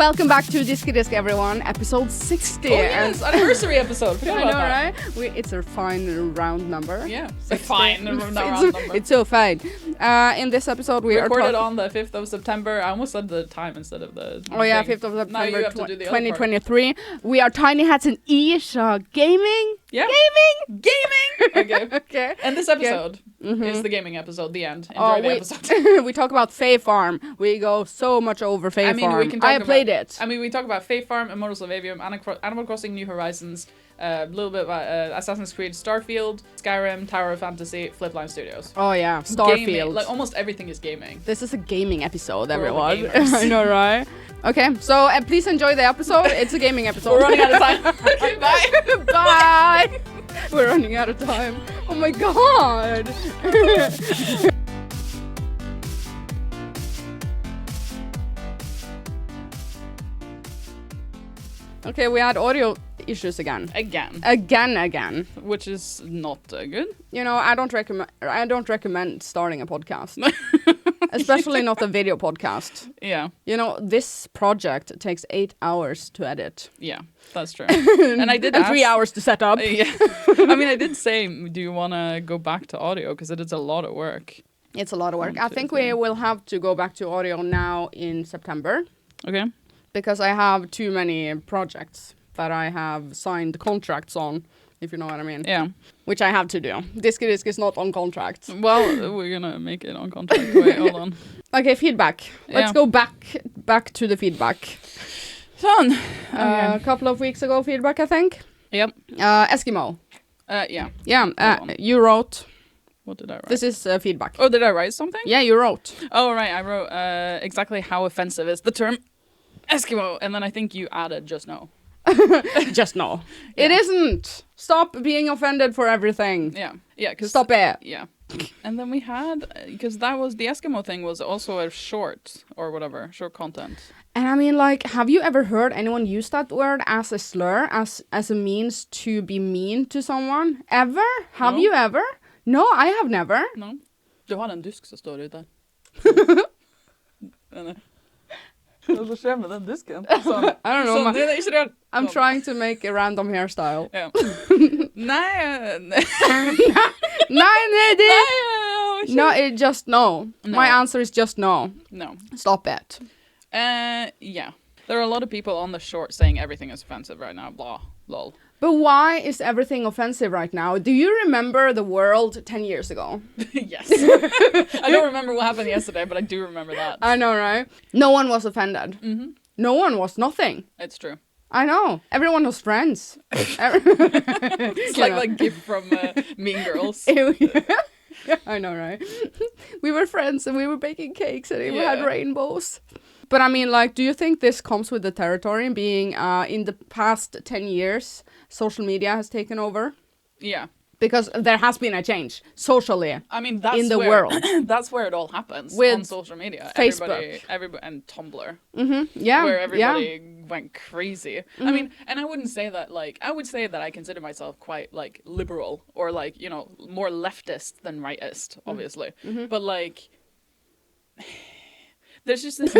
welcome back to Diskydisk, everyone. Episode 60. Oh yes, anniversary episode. I know, right? It's a fine round number. Yeah, it's a fine round number. It's so fine. In this episode, we recorded on the 5th of September. I almost said the time instead of the. Oh yeah, 5th of September, 2023. We are Tinyhats and Ircha gaming. Yeah. Gaming. Okay. And this episode is the gaming episode. The end. Enjoy the episode. We talk about Fae Farm. We go so much over Fae Farm. I played it. I mean, we talk about Fae Farm, Immortals of Avium, Animal Crossing: New Horizons, a little bit about Assassin's Creed, Starfield, Skyrim, Tower of Fantasy, Flipline Studios. Oh yeah, Starfield. Gaming. Like almost everything is gaming. This is a gaming episode, everyone. I know, right? Okay, so please enjoy the episode. It's a gaming episode. We're running out of time. Okay, bye. Bye. We're running out of time. Oh my god. Okay, we had audio issues again. Again. Which is not good. You know, I don't recommend starting a podcast. Especially not a video podcast. Yeah. You know, this project takes 8 hours to edit. Yeah, that's true. And I did and 3 hours to set up. Yeah. I mean, I did say, do you want to go back to audio? Because it is a lot of work. It's a lot of work. I think we will have to go back to audio now in September. Okay. Because I have too many projects that I have signed contracts on, if you know what I mean. Yeah. Which I have to do. Diskydisk is not on contract. Well, we're gonna make it on contract. Wait, hold on. Okay, feedback. Let's go back to the feedback. Fun. A couple of weeks ago, feedback, I think. Yep. Eskimo. Yeah. Yeah, you wrote... What did I write? This is feedback. Oh, did I write something? Yeah, you wrote. Oh, right. I wrote exactly how offensive is the term Eskimo, and then I think you added just no. Just no. Yeah. It isn't. Stop being offended for everything. Yeah. Stop it. Yeah. And then we had, because that was, the Eskimo thing was also a short, or whatever, short content. And I mean, like, have you ever heard anyone use that word as a slur, as a means to be mean to someone? Ever? Have you ever? No, I have never. No. Du har en disk som står ute. Hva skjer med den disken? Sånn. I don't know. Det er ikke det. I'm trying to make a random hairstyle. Ja. Nei. No, it just no. My answer is just no. No. Stop it. Yeah. There are a lot of people on the short saying everything is offensive right now. Blah. Lol. But why is everything offensive right now? Do you remember the world 10 years ago? Yes. I don't remember what happened yesterday, but I do remember that. I know, right? No one was offended. Mm-hmm. No one was nothing. It's true. I know. Everyone was friends. It's like gift from Mean Girls. I know, right? We were friends and we were baking cakes and we had rainbows. But I mean, like, do you think this comes with the territory being in the past 10 years, social media has taken over? Yeah. Because there has been a change socially. I mean, that's in the world. That's where it all happens with on social media. Facebook. Everybody and Tumblr. Mm-hmm. Yeah. Where everybody went crazy. Mm-hmm. I mean, and I wouldn't say that, like, I would say that I consider myself quite, like, liberal or, like, you know, more leftist than rightist, obviously. Mm-hmm. But, like... There's just this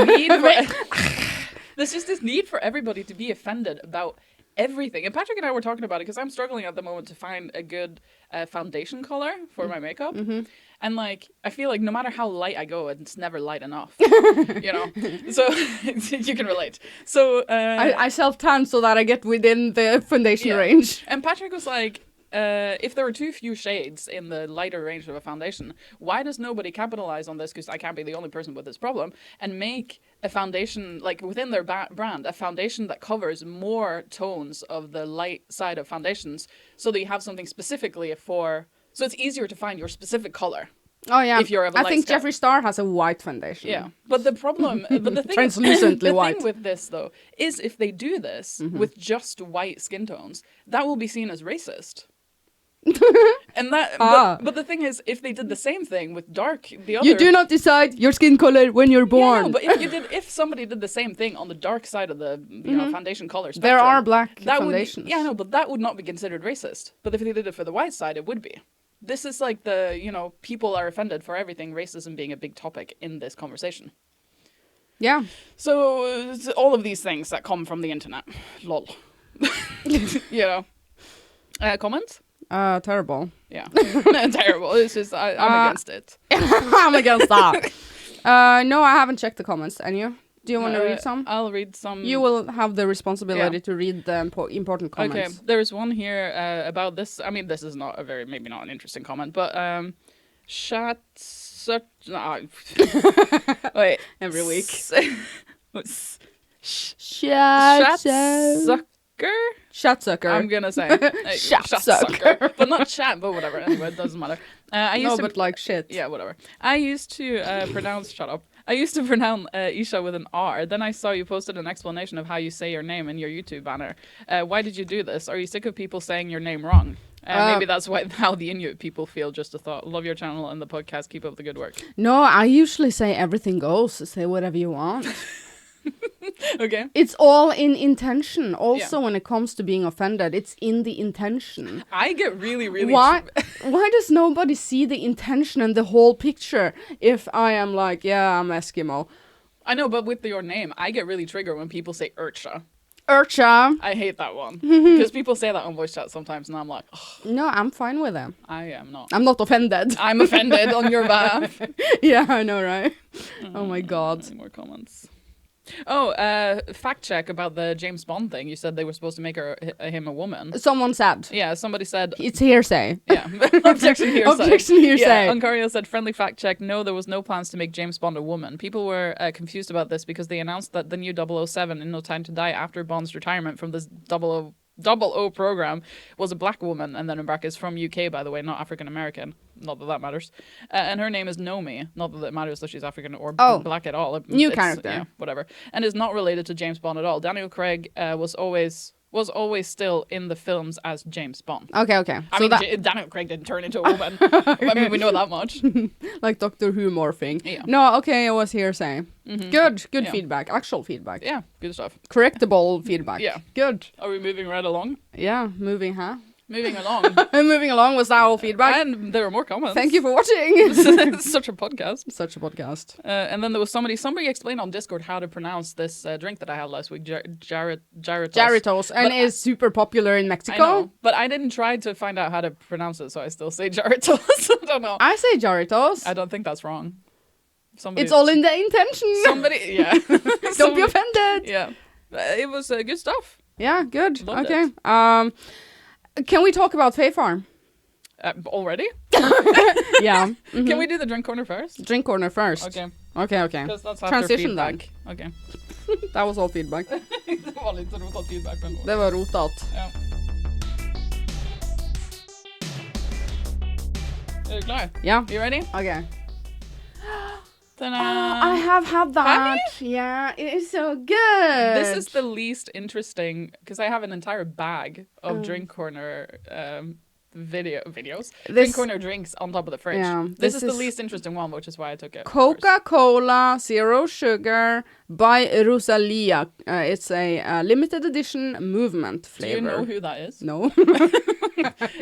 need for everybody to be offended about everything. And Patrick and I were talking about it because I'm struggling at the moment to find a good foundation color for my makeup. Mm-hmm. And like, I feel like no matter how light I go, it's never light enough. You know? So you can relate. So I self-tan so that I get within the foundation range. And Patrick was like, if there are too few shades in the lighter range of a foundation, why does nobody capitalize on this? Because I can't be the only person with this problem, and make a foundation, like within their brand, a foundation that covers more tones of the light side of foundations, so that you have something specifically for, so it's easier to find your specific color. Oh yeah, if you're of a light think skin. Jeffree Star has a white foundation. Yeah, but the problem, but the thing, translucently the white. thing with this though is if they do this with just white skin tones, that will be seen as racist. And that, but the thing is, if they did the same thing with dark, the other, you do not decide your skin color when you're born. Yeah, no, but if somebody did the same thing on the dark side of the foundation color spectrum, there are black foundations. But that would not be considered racist. But if they did it for the white side, it would be. This is like people are offended for everything, racism being a big topic in this conversation. Yeah. So all of these things that come from the internet. Lol. You know. Comments? Terrible. Yeah. Terrible. It's just, I'm against it. I'm against that. No, I haven't checked the comments. And you? Do you want to read some? I'll read some. You will have the responsibility to read the important comments. Okay, there's one here about this. I mean, this is not a maybe not an interesting comment, but wait. Every week. Shatsucker. I'm gonna say Shatsucker. but not chat, but whatever. Anyway, it doesn't matter. But like shit. Yeah, whatever. I used to pronounce. Shut up. I used to pronounce Isha with an R. Then I saw you posted an explanation of how you say your name in your YouTube banner. Why did you do this? Are you sick of people saying your name wrong? Maybe that's how the Inuit people feel. Just a thought. Love your channel and the podcast. Keep up the good work. No, I usually say everything goes. Say whatever you want. Okay. It's all in intention. Also, when it comes to being offended, it's in the intention. I get really, really... Why does nobody see the intention and the whole picture if I am like, yeah, I'm Eskimo? I know, but with your name, I get really triggered when people say Ircha. Ircha. I hate that one. Because people say that on voice chat sometimes, and I'm like, ugh. No, I'm fine with them. I am not. I'm not offended. I'm offended on your behalf. Yeah, I know, right? Oh my god. Any more comments? Oh, fact check about the James Bond thing. You said they were supposed to make him a woman. Someone said. Yeah, somebody said. It's hearsay. Yeah, objection hearsay. Objection hearsay. Yeah, Oncario said, friendly fact check, no, there was no plans to make James Bond a woman. People were confused about this because they announced that the new 007 in No Time to Die after Bond's retirement from this 00 program was a black woman, and then in brackets from UK, by the way, not African American. Not that matters. And her name is Nomi. Not that it matters that she's African or black at all. New character. Yeah, whatever. And is not related to James Bond at all. Daniel Craig was always still in the films as James Bond. Okay. I mean, Daniel Craig didn't turn into a woman. I mean, we know that much. Like Doctor Who morphing. Yeah. No, okay, it was hearsay. Mm-hmm. Good feedback. Actual feedback. Yeah, good stuff. Correctable feedback. Yeah. Good. Are we moving right along? Yeah, moving, huh? Moving along. Moving along was our feedback. And there were more comments. Thank you for watching. Such a podcast. Such a podcast. And then there was somebody explained on Discord how to pronounce this drink that I had last week, Gyritos. Gyritos, and it's super popular in Mexico. I know, but I didn't try to find out how to pronounce it, so I still say Gyritos. I don't know. I say Gyritos. I don't think that's wrong. It's all in the intention. Yeah. Don't be offended. Yeah. It was good stuff. Yeah, good. Loved okay. it. Can we talk about Fae Farm? Already? Yeah. Mm-hmm. Can we do the drink corner first? Drink corner first. Okay. Okay. Because that's Transition then. then. Okay. That was all feedback. Det var lite rotat feedback. Det var rotat. Ja. Är du klar? Yeah. You ready? Okay. Ta-da! I have had that. Have Yeah, it is so good. This is the least interesting because I have an entire bag of drink corner videos. Drink corner drinks on top of the fridge. Yeah, this is the least interesting one, which is why I took it. Coca-Cola Zero Sugar by Rosalia. It's a limited edition movement flavor. Do you know who that is? No.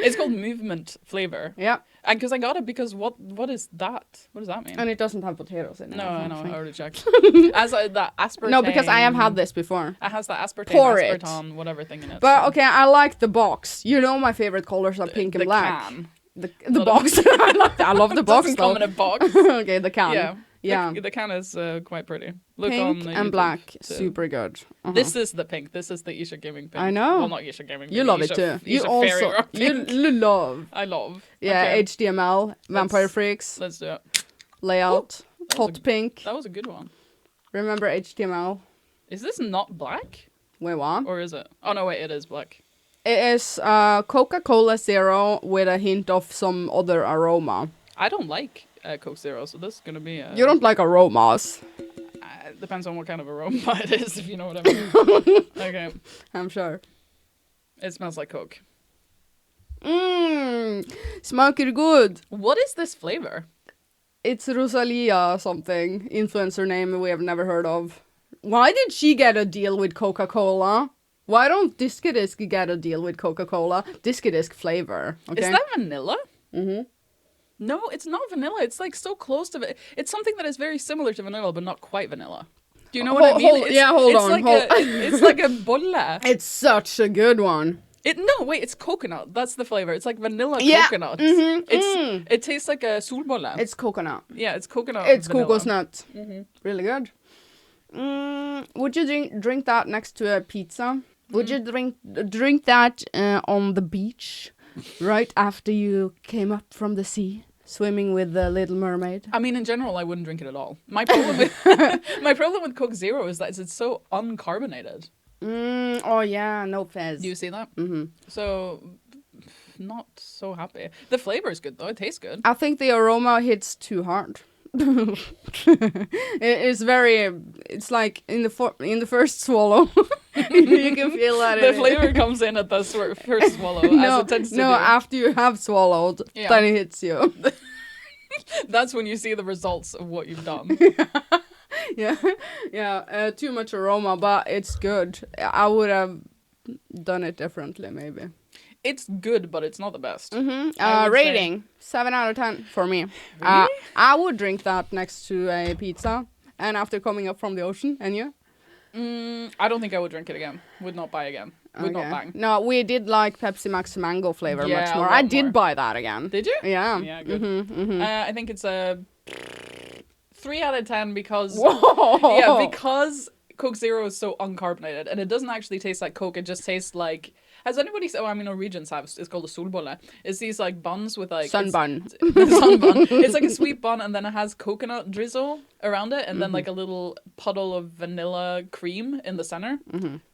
It's called movement flavor. Yeah. And because I got it because what is that? What does that mean? And it doesn't have potatoes in it. No, I know. I already checked. As that aspartame. No, because I have had this before. It has the aspartame, aspartame, whatever thing in it. But okay, I like the box. You know my favorite colors are pink and black. Can. The box. I love the box. Doesn't come in a box. Okay, the can. Yeah. Yeah. The can is quite pretty. Look pink on and YouTube black, too. super good. This is the pink. This is the Isha Gaming pink. I know. Well, not Isha Gaming. You love it too. You also you love. I love. Yeah, okay. HTML, Vampire Freaks. Let's do it. Layout, hot pink. That was a good one. Remember HTML? Is this not black? Wait, what? Or is it? Oh no, wait, it is black. It is Coca-Cola Zero with a hint of some other aroma. I don't like Coke Zero, so this is gonna be. You don't like aromas. Depends on what kind of aroma it is, if you know what I mean. Okay. I'm sure. It smells like Coke. Smakar good. What is this flavor? It's Rosalia something, influencer name we have never heard of. Why did she get a deal with Coca-Cola? Why don't Diskydisk get a deal with Coca-Cola? Diskydisk flavor. Okay? Is that vanilla? Mm-hmm. No, it's not vanilla. It's like so close to it. It's something that is very similar to vanilla, but not quite vanilla. Do you know what I mean? Yeah, hold on. It's like a bolle. It's such a bolle. It's such a good one. It's coconut. That's the flavor. It's like vanilla coconut. It tastes like a solbolle. It's coconut. Yeah, it's coconut. It's vanilla. kokosnut. Really good. Would you drink that next to a pizza? Would you drink that on the beach right after you came up from the sea, swimming with the Little Mermaid? I mean, in general, I wouldn't drink it at all. My problem with Coke Zero is that it's so uncarbonated. Oh yeah, no fizz. Do you see that? So, not so happy. The flavor is good though. It tastes good. I think the aroma hits too hard. It's like in the first swallow. You can feel that the flavor comes in at the first swallow, as it tends to do. After you have swallowed, then it hits you. That's when you see the results of what you've done. Too much aroma, but it's good. I would have done it differently, maybe. It's good, but it's not the best. Rating 7 out of 10 for me. Really? I would drink that next to a pizza, and after coming up from the ocean. And you? I don't think I would drink it again. Would not buy again. Would not bang. No, we did like Pepsi Max mango flavor much more. I did buy that again. Did you? Yeah. Yeah, good. I think it's a 3 out of 10 because Whoa! Yeah, because Coke Zero is so uncarbonated and it doesn't actually taste like Coke. It just tastes like. Has anybody? Norwegians have. It's called a solbolle. It's these like buns with like sun bun. Sun bun. It's like a sweet bun, and then it has coconut drizzle around it, and then like a little puddle of vanilla cream in the center.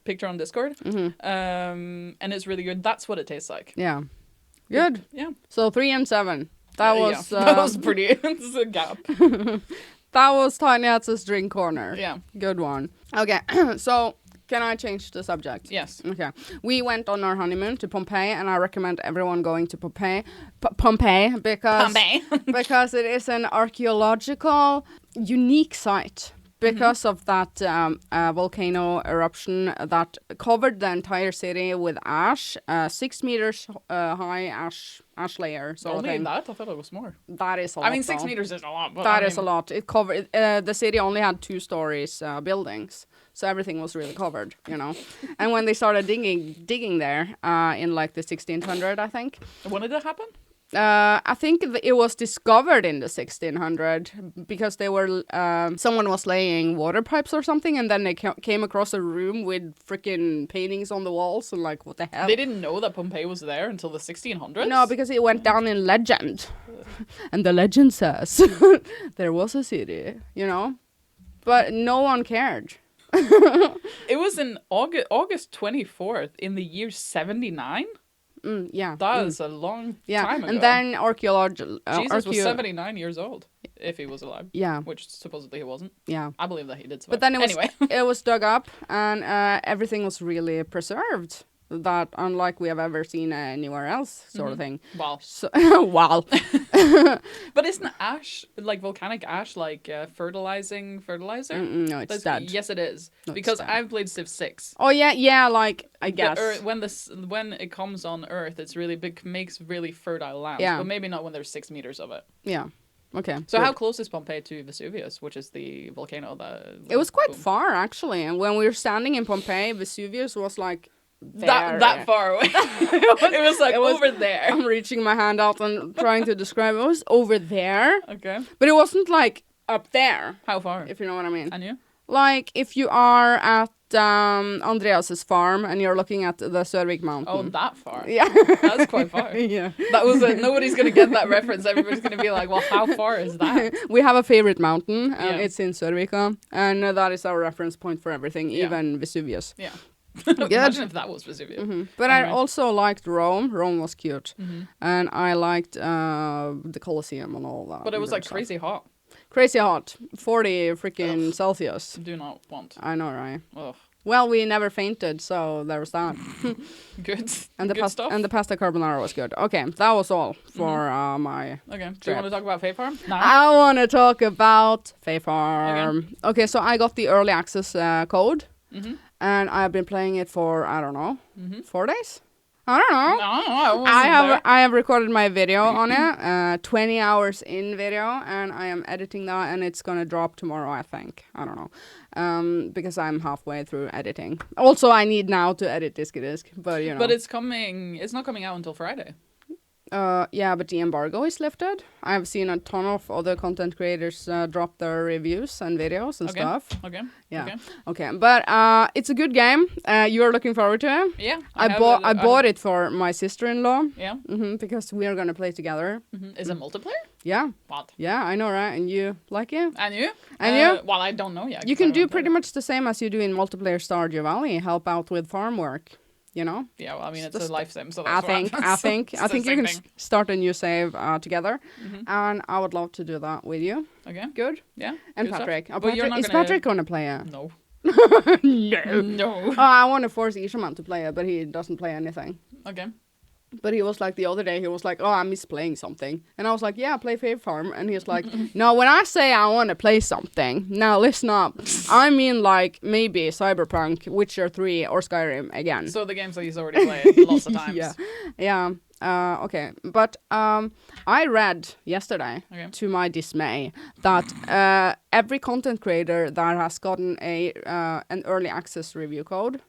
Picture on Discord. And it's really good. That's what it tastes like. Yeah, good. Yeah. So 3 and 7. That was that was pretty. This is a gap. That was Tinyhats' drink corner. Yeah. Good one. Okay, so. Can I change the subject? Yes. Okay. We went on our honeymoon to Pompeii, and I recommend everyone going to Pompeii because it is an archaeological unique site because of that volcano eruption that covered the entire city with ash, 6 meters high ash layer. Only that? I thought it was more. That is a lot. I mean, 6 meters is a lot. But that is a lot. It covered the city only had 2 stories buildings. So everything was really covered, And when they started digging there in like the 1600, I think. When did that happen? I think it was discovered in the 1600 because they were someone was laying water pipes or something, and then they came across a room with freaking paintings on the walls and like, what the hell? They didn't know that Pompeii was there until the 1600s? No, because it went down in legend. And the legend says there was a city, But no one cared. It was in August 24th in the year 79? Yeah. That is a long time ago. And then Jesus was 79 years old, if he was alive. Yeah. Which supposedly he wasn't. Yeah. I believe that he did survive. But then anyway. It was dug up, and everything was really preserved. That unlike we have ever seen anywhere else, sort of thing. Wow. So, wow. But isn't ash, like volcanic ash, like fertilizer? No, it's dead. Yes, it is. No, because I've played Civ 6. Oh yeah, like I guess. When it comes on Earth, it's really makes really fertile lands. Yeah. But maybe not when there's 6 meters of it. Yeah. Okay. So how close is Pompeii to Vesuvius, which is the volcano that? It was quite far actually, and when we were standing in Pompeii, Vesuvius was like. That far away. it was over there. I'm reaching my hand out and trying to describe it. It was over there. Okay. But it wasn't like up there. How far? If you know what I mean. And you? Like if you are at Andreas's farm and you're looking at the Sørvik mountain. Oh, that far? Yeah. That's quite far. Yeah. That was nobody's going to get that reference. Everybody's going to be like, well, how far is that? We have a favorite mountain. It's in Sørvika. And that is our reference point for everything, even Vesuvius. Yeah. Imagine if that was Vesuvius. But anyway. I also liked Rome. Rome was cute. And I liked the Colosseum and all that. But it was like crazy hot. Crazy hot. 40 freaking Celsius. Do not want. I know, right? Ugh. Well, we never fainted, so there was that. Good. And the stuff. And the pasta carbonara was good. Okay, that was all for my Okay. Do you want to talk about Fae Farm? No. I want to talk about Fae Farm. Okay, so I got the early access code. And I've been playing it for, I don't know, 4 days? I don't know. I wasn't there. I have recorded my video on it, 20 hours in video, and I am editing that, and it's gonna drop tomorrow, I think. I don't know, because I'm halfway through editing. Also, I need now to edit Diskydisk, but you know. But it's coming. It's not coming out until Friday. Yeah, but the embargo is lifted. I've seen a ton of other content creators drop their reviews and videos and stuff. Okay. Yeah. Okay. But it's a good game. You are looking forward to it? Yeah. I bought it for my sister-in-law. Yeah. Because we are gonna play together. Is it multiplayer? Yeah. What? Yeah, I know, right? And you like it? And you? And you? Well, I don't know yet. You can do pretty much the same as you do in multiplayer Stardew Valley. Help out with farm work. You know? Yeah, well, I mean, it's a life sim, so that's I think you can start a new save together, Mm-hmm. and I would love to do that with you. Okay. Good. Yeah. And good Patrick. stuff. But you're not Is Patrick gonna play it? No. No. No. I want to force Ishaman to play it, but he doesn't play anything. Okay. But he was like the other day, he was like, oh, I miss playing something. And I was like, yeah, play Fae Farm. And he's like, no, when I say I want to play something, now listen up. I mean like maybe Cyberpunk, Witcher 3 or Skyrim again. So the games that he's already played lots of times. Yeah. Okay. But I read yesterday, to my dismay, that every content creator that has gotten an early access review code,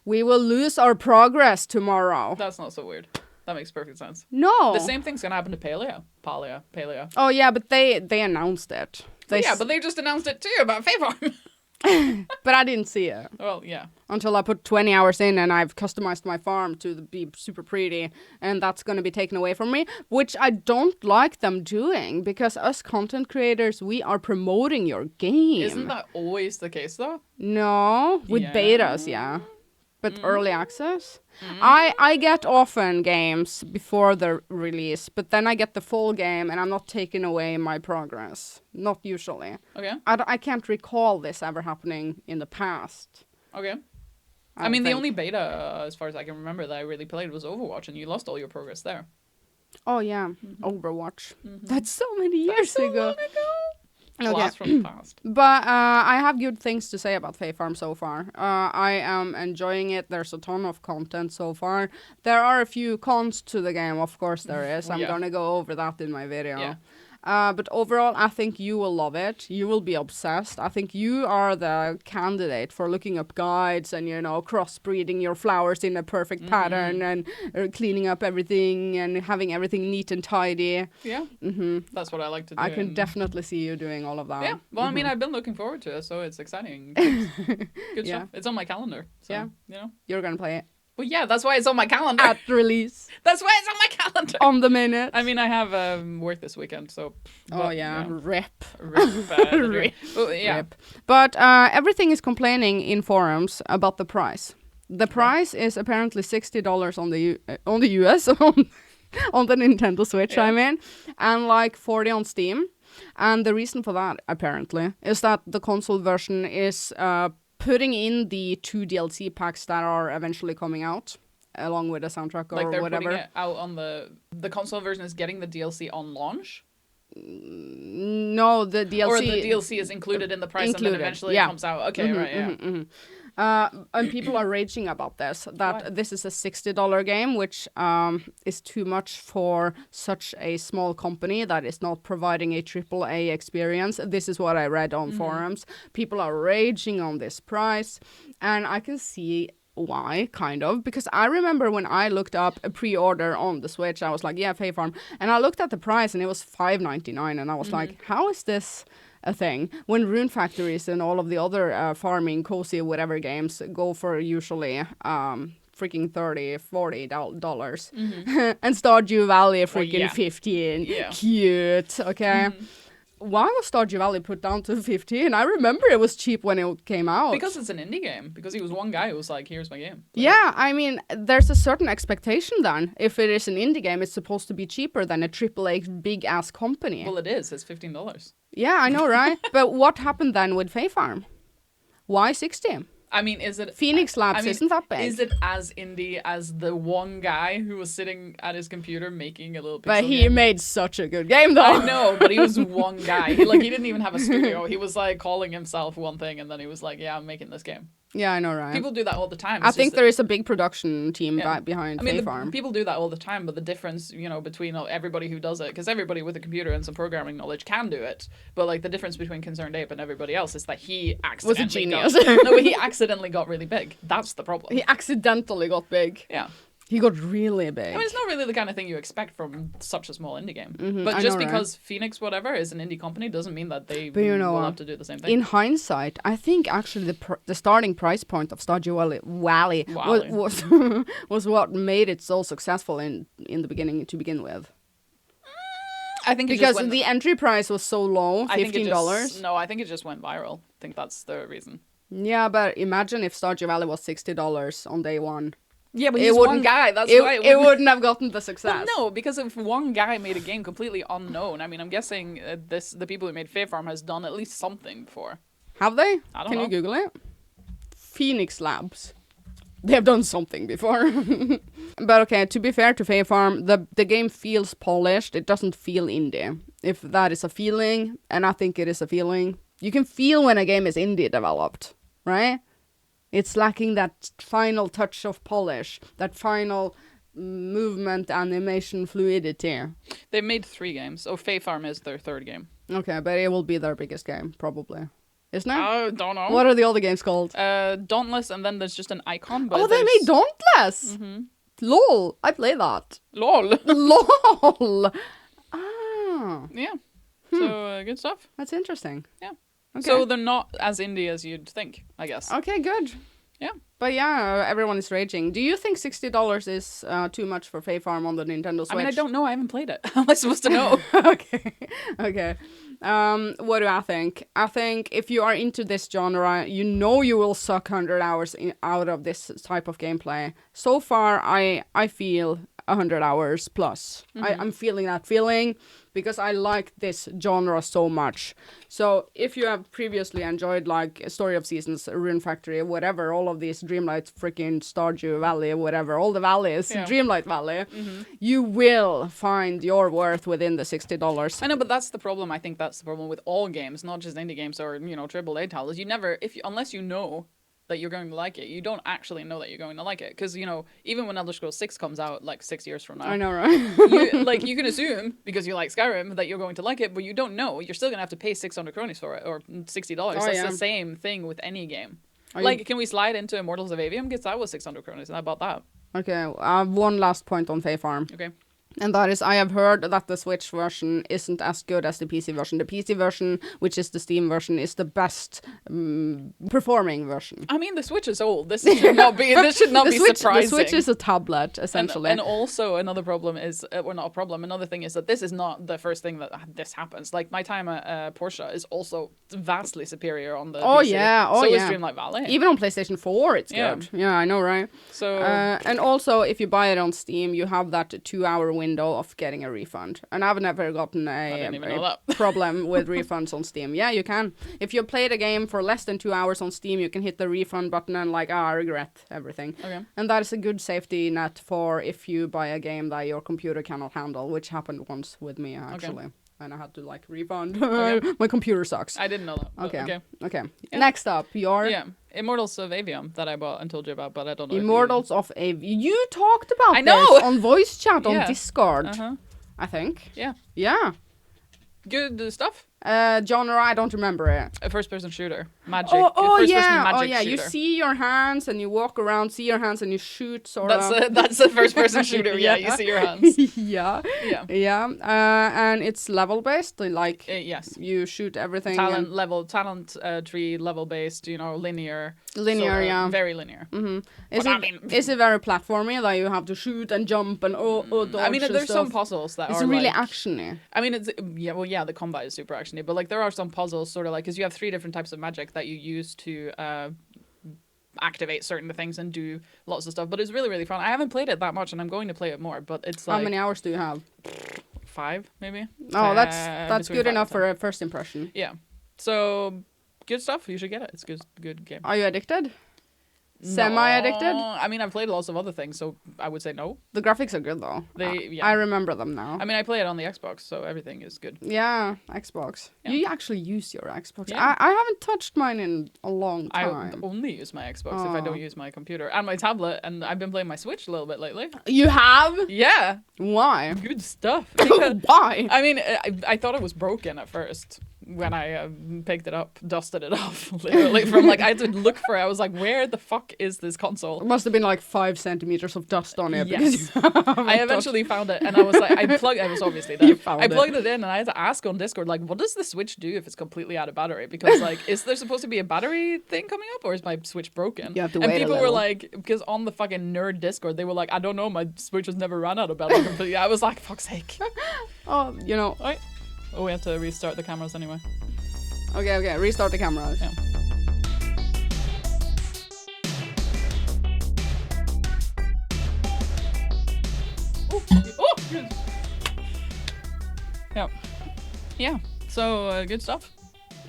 we will lose our progress tomorrow. That's not so weird. That makes perfect sense. No. The same thing's gonna happen to Paleo. Oh yeah, but they announced it. But they just announced it too about Fae Farm. But I didn't see it. Well, yeah. Until I put 20 hours in and I've customized my farm to be super pretty, and that's going to be taken away from me, which I don't like them doing, because us content creators, we are promoting your game. Isn't that always the case though? No, with betas, yeah. But early access? I get often games before the release, but then I get the full game and I'm not taking away my progress. Not usually. Okay. I can't recall this ever happening in the past. Okay. I mean, the only beta, as far as I can remember, that I really played was Overwatch, and you lost all your progress there. Oh, yeah. Overwatch. That's so many years ago. Blast from the past. But I have good things to say about Fae Farm so far. I am enjoying it. There's a ton of content so far. There are a few cons to the game, of course there is. I'm gonna go over that in my video. Yeah. But overall, I think you will love it. You will be obsessed. I think you are the candidate for looking up guides and, you know, crossbreeding your flowers in a perfect pattern and cleaning up everything and having everything neat and tidy. Yeah. That's what I like to do. I can definitely see you doing all of that. Yeah. Well, I mean, I've been looking forward to it, so it's exciting. Good stuff. It's on my calendar. So, you know. You're going to play it. Well, yeah, that's why it's on my calendar. At release. That's why it's on my calendar. On the minute. I mean, I have work this weekend, so... But, Rip. Rip. Well, yeah. Rip. But everything is complaining in forums about the price. The price is apparently $60 on the US, on the Nintendo Switch, I mean, and like $40 on Steam. And the reason for that, apparently, is that the console version is... putting in the 2 DLC packs that are eventually coming out, along with a soundtrack or like they're whatever. Putting it out on the console version is getting the DLC on launch? No, the DLC... Or the DLC is included in the price and then eventually it comes out. Okay, and people are raging about this, that this is a $60 game, which is too much for such a small company that is not providing a AAA experience. This is what I read on forums. People are raging on this price, and I can see why, kind of, because I remember when I looked up a pre-order on the Switch, I was like, yeah, Fae Farm, and I looked at the price and it was $5.99, and I was like, how is this a thing when Rune Factories and all of the other farming, cozy, whatever games go for usually freaking $30-$40 and Stardew Valley freaking 15. Cute, okay. Why was Stardew Valley put down to 15? I remember it was cheap when it came out. Because it's an indie game. Because he was one guy who was like, here's my game. Yeah, I mean, there's a certain expectation then. If it is an indie game, it's supposed to be cheaper than a AAA big-ass company. Well, it is. It's $15. Yeah, I know, right? But what happened then with Fae Farm? Why 60? I mean, is it... Phoenix Labs isn't that big. Is it as indie as the one guy who was sitting at his computer making a little pixel But he game? made such a good game, though. I know, but he was one guy. He didn't even have a studio. He was, like, calling himself one thing, and then he was like, yeah, I'm making this game. Yeah, I know, right? People do that all the time. I think there is a big production team behind Fae Farm. People do that all the time, but the difference, between everybody who does it, because everybody with a computer and some programming knowledge can do it, but like the difference between Concerned Ape and everybody else is that he accidentally was a genius. he accidentally got really big. That's the problem. He accidentally got big. Yeah. He got really big. I mean, it's not really the kind of thing you expect from such a small indie game. Mm-hmm, but just because Phoenix whatever is an indie company doesn't mean that they will have to do the same thing. In hindsight, I think actually the starting price point of Stardew Valley was what made it so successful in the beginning to begin with. I think because the entry price was so low, $15. No, I think it just went viral. I think that's the reason. Yeah, but imagine if Stardew Valley was $60 on day one. Yeah, but he's one guy. That's why it wouldn't have gotten the success. Well, no, because if one guy made a game completely unknown, I mean, I'm guessing the people who made Fae Farm has done at least something before. Have they? I don't know. Can you Google it? Phoenix Labs. They have done something before. But okay, to be fair to Fae Farm, the game feels polished. It doesn't feel indie. If that is a feeling, and I think it is a feeling, you can feel when a game is indie developed, right? It's lacking that final touch of polish, that final movement, animation, fluidity. They made 3 games. Oh, Fae Farm is their 3rd game. Okay, but it will be their biggest game, probably. Isn't it? I don't know. What are the other games called? Dauntless, and then there's just an icon. But they made Dauntless! Mm-hmm. LOL! I play that. LOL! LOL! Ah. Yeah. So, good stuff. That's interesting. Yeah. Okay. So they're not as indie as you'd think, I guess. Okay, good. Yeah. But yeah, everyone is raging. Do you think $60 is too much for Fae Farm on the Nintendo Switch? I mean, I don't know. I haven't played it. How am I supposed to know? Okay. What do I think? I think if you are into this genre, you will suck 100 hours out of this type of gameplay. So far, I feel 100 hours plus. Mm-hmm. I'm feeling that feeling because I like this genre so much. So if you have previously enjoyed like Story of Seasons, Rune Factory, whatever, all of these Dreamlight, freaking Stardew Valley, whatever, all the valleys, Dreamlight Valley, you will find your worth within the $60. I know, but that's the problem. I think that's the problem with all games, not just indie games or, AAA titles. You never, unless you know that you're going to like it, you don't actually know that you're going to like it. Because, even when Elder Scrolls 6 comes out, like 6 years from now. I know, right? You can assume, because you like Skyrim, that you're going to like it, but you don't know. You're still going to have to pay 600 cronies for it, or $60. That's the same thing with any game. Can we slide into Immortals of Avium? Because that was 600 cronies, and I bought that. Okay, I have one last point on Fae Farm. Okay. And that is, I have heard that the Switch version isn't as good as the PC version. The PC version, which is the Steam version, is the best performing version. I mean, the Switch is old. This should not be. This should not be surprising. The Switch is a tablet, essentially. And also another problem is, or not a problem. Another thing is that this is not the first thing that this happens. Like my time at Porsche is also vastly superior on the. Oh PC. Yeah, so is Dreamlight Valley. Even on PlayStation 4, it's good. Yeah, I know, right? So and also, if you buy it on Steam, you have that 2-hour window of getting a refund. And I've never gotten a problem with refunds on Steam. Yeah, you can. If you played a game for less than 2 hours on Steam, you can hit the refund button and I regret everything. Okay. And that is a good safety net for if you buy a game that your computer cannot handle, which happened once with me, actually. Okay. And I had to refund. My computer sucks. I didn't know that. Okay. Yeah. Next up, Immortals of Avium that I bought and told you about, but I don't know. Immortals of Avium. You talked about this on voice chat on Discord. I think. Yeah. Good stuff. Genre, I don't remember it. A first-person shooter. Magic. Magic shooter. You see your hands and you walk around, see your hands and you shoot, sort of. That's a first-person shooter, you see your hands. Yeah. And it's level-based, yes. You shoot everything. Talent tree level-based, linear. Linear, very linear. Mm-hmm. Is it very platformy, that you have to shoot and jump and dodge? I mean, there's stuff? some puzzles that it's are really actiony. I mean, the combat is super actiony, but there are some puzzles sort of because you have 3 different types of magic that you use to activate certain things and do lots of stuff. But it's really, really fun. I haven't played it that much, and I'm going to play it more. But it's how many hours do you have? 5, maybe. Oh, that's good enough for a first impression. Yeah. So good stuff. You should get it. It's a good game. Are you addicted? Semi-addicted? I mean, I've played lots of other things, so I would say no. The graphics are good though. I remember them now. I mean, I play it on the Xbox, so everything is good. Yeah, Xbox. Yeah. You actually use your Xbox. Yeah. I haven't touched mine in a long time. I only use my Xbox if I don't use my computer and my tablet, and I've been playing my Switch a little bit lately. You have? Yeah. Why? Good stuff. Why? I mean, I thought it was broken at first when I picked it up, dusted it off, literally from like, I had to look for it. I was like, where the fuck is this console? It must have been like 5 centimeters of dust on it. Yes. I eventually found it, and I was like, I was obviously there. I plugged it in, and I had to ask on Discord, like, what does the Switch do if it's completely out of battery? Because like, is there supposed to be a battery thing coming up, or is my Switch broken? You have to and wait people a were little. like, because on the fucking nerd Discord, they were like, I don't know, my Switch has never ran out of battery completely. I was like, fuck's sake. Oh, you know. Right. Oh, we have to restart the cameras anyway. Okay, restart the cameras. Yeah. Oh, good. Yeah. Yeah. So, good stuff.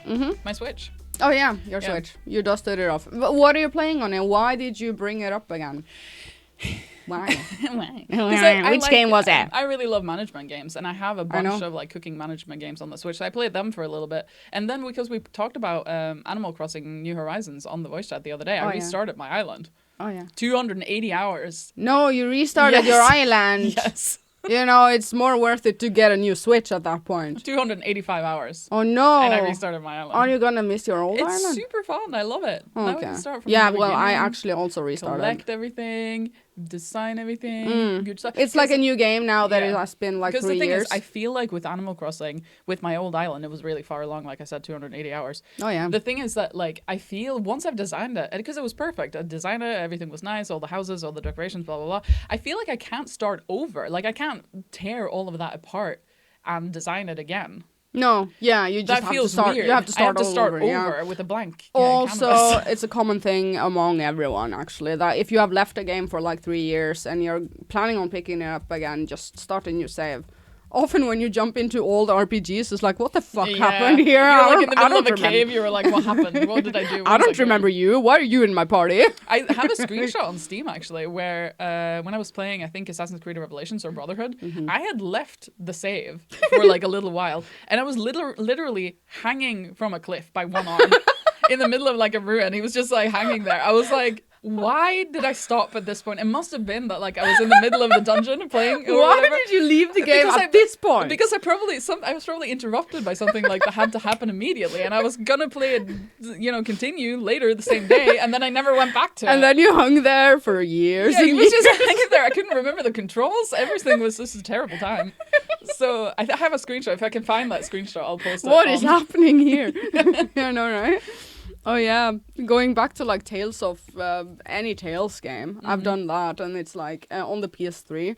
Mm-hmm. My Switch. Oh yeah, your Yeah. Switch. You dusted it off. But what are you playing on it? Why did you bring it up again? Why? Which game was it? I really love management games, and I have a bunch know. of like cooking management games on the Switch. So I played them for a little bit, and then because we talked about Animal Crossing New Horizons on the voice chat the other day, I yeah. restarted my island. Oh yeah. 280 hours. No, you restarted Yes. your island. Yes. You know, it's more worth it to get a new Switch at that point. 285 hours. Oh no. And I restarted my island. Are you gonna miss your old It's island? super fun. I love it. Oh, Now we okay. can start from Yeah, the well, I beginning, actually also restarted. collect everything, design everything, good stuff. It's like a new game now that Yeah. it has been like Because 3 the thing years. is, I feel like with Animal Crossing, with my old island, it was really far along, like I said, 280 hours. Oh yeah. The thing is that, like, I feel once I've designed it, because it was perfect, I designed it, everything was nice, all the houses, all the decorations, blah, blah, blah. I feel like I can't start over. Like, I can't tear all of that apart and design it again. No, yeah, you just That have feels to start. weird. You have to I have start to all start over. Yeah. with a blank Also, canvas. it's a common thing among everyone, actually, that if you have left a game for like 3 years and you're planning on picking it up again, just start a new save. Often when you jump into old RPGs, it's like, what the fuck happened here? You're like in the I middle of a don't remember. cave, you were like, what happened? What did I do? I don't remember you. Why are you in my party? I have a screenshot on Steam actually where when I was playing, I think Assassin's Creed Revelations or Brotherhood, I had left the save for like a little while, and I was literally hanging from a cliff by one arm in the middle of like a ruin. He was just like hanging there. I was like, why did I stop at this point? It must have been that like I was in the middle of the dungeon playing. Or Why whatever. did you leave the game Because at this point? Because I was probably interrupted by something like that had to happen immediately, and I was gonna play it, continue later the same day, and then I never went back to it. And then you hung there for years. Yeah, he and was years. just hanging there. I couldn't remember the controls. Everything was just a terrible time. So I have a screenshot. If I can find that screenshot, I'll post it. What is happening here? I know, right? Oh yeah, going back to like Tales of any Tales game, I've done that, and it's like on the PS3.